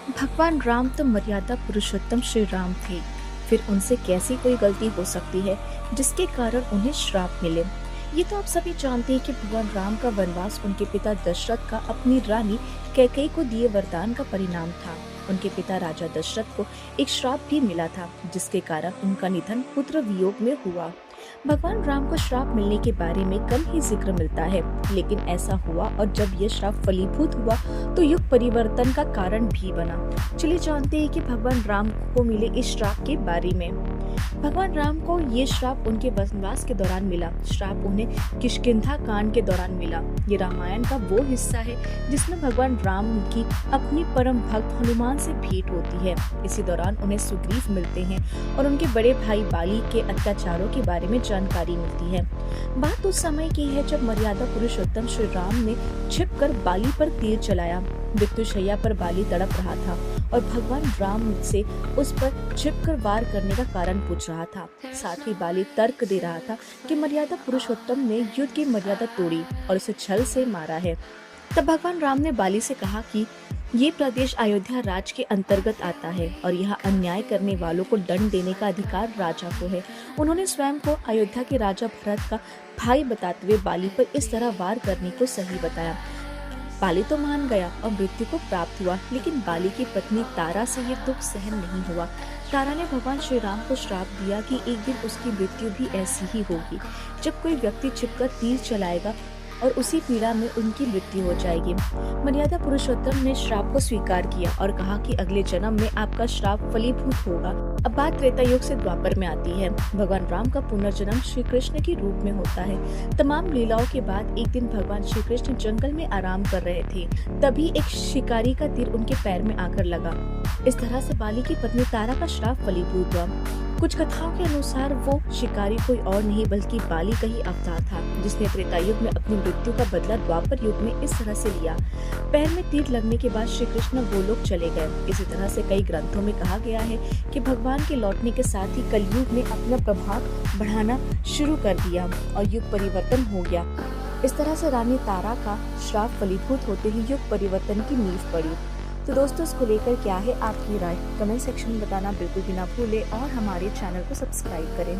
भगवान राम तो मर्यादा पुरुषोत्तम श्री राम थे। फिर उनसे कैसी कोई गलती हो सकती है जिसके कारण उन्हें श्राप मिले। ये तो आप सभी जानते हैं कि भगवान राम का वनवास उनके पिता दशरथ का अपनी रानी कैकेयी को दिए वरदान का परिणाम था। उनके पिता राजा दशरथ को एक श्राप भी मिला था जिसके कारण उनका निधन पुत्र वियोग में हुआ। भगवान राम को श्राप मिलने के बारे में कम ही जिक्र मिलता है, लेकिन ऐसा हुआ और जब यह श्राप फलीभूत हुआ तो युग परिवर्तन का कारण भी बना। चलिए जानते हैं कि भगवान राम को मिले इस श्राप के बारे में। भगवान राम को ये श्राप उनके वनवास के दौरान मिला। श्राप उन्हें किष्किंधा कांड के दौरान मिला। ये रामायण का वो हिस्सा है जिसमें भगवान राम की अपनी परम भक्त हनुमान से भेंट होती है। इसी दौरान उन्हें सुग्रीव मिलते हैं और उनके बड़े भाई बाली के अत्याचारों के बारे में जानकारी मिलती है। बात उस समय की है जब मर्यादा पुरुषोत्तम श्री राम ने छिपकर बाली पर तीर चलाया। मृत्युशैया पर बाली तड़प रहा था और भगवान राम से उस पर छिपकर वार करने का कारण पूछ रहा था। साथ ही बाली तर्क दे रहा था कि मर्यादा पुरुषोत्तम ने युद्ध की मर्यादा तोड़ी और उसे छल से मारा है। तब भगवान राम ने बाली से कहा कि ये प्रदेश अयोध्या राज के अंतर्गत आता है और यहाँ अन्याय करने वालों को दंड देने का अधिकार राजा को है। उन्होंने स्वयं को अयोध्या के राजा भरत का भाई बताते हुए बाली पर इस तरह वार करने को सही बताया। बाली तो मान गया और मृत्यु को प्राप्त हुआ, लेकिन बाली की पत्नी तारा से ये दुख सहन नहीं हुआ। तारा ने भगवान श्री राम को श्राप दिया कि एक दिन उसकी मृत्यु भी ऐसी ही होगी, जब कोई व्यक्ति छिपकर तीर चलाएगा और उसी पीड़ा में उनकी मृत्यु हो जाएगी। मर्यादा पुरुषोत्तम ने श्राप को स्वीकार किया और कहा कि अगले जन्म में आपका श्राप फलीभूत होगा। अब बात त्रेता युग से द्वापर में आती है। भगवान राम का पुनर्जन्म श्री कृष्ण के रूप में होता है। तमाम लीलाओं के बाद एक दिन भगवान श्री कृष्ण जंगल में आराम कर रहे थे, तभी एक शिकारी का तीर उनके पैर में आकर लगा। इस तरह से बाली की पत्नी तारा का श्राप फलीभूत हुआ। कुछ कथाओं के अनुसार वो शिकारी कोई और नहीं बल्कि बाली का ही अवतार था, जिसने त्रेता युग में अपनी मृत्यु का बदला द्वापर युग में इस तरह से लिया। पैर में तीर लगने के बाद श्री कृष्ण गोलोक चले गए। इसी तरह से कई ग्रंथों में कहा गया है कि भगवान के लौटने के साथ ही कलयुग ने अपना प्रभाव बढ़ाना शुरू कर दिया और युग परिवर्तन हो गया। इस तरह से रानी तारा का श्राप फलीभूत होते ही युग परिवर्तन की नींव पड़ी। तो दोस्तों, इसको लेकर क्या है आपकी राय, कमेंट सेक्शन में बताना बिल्कुल भी ना भूलें और हमारे चैनल को सब्सक्राइब करें।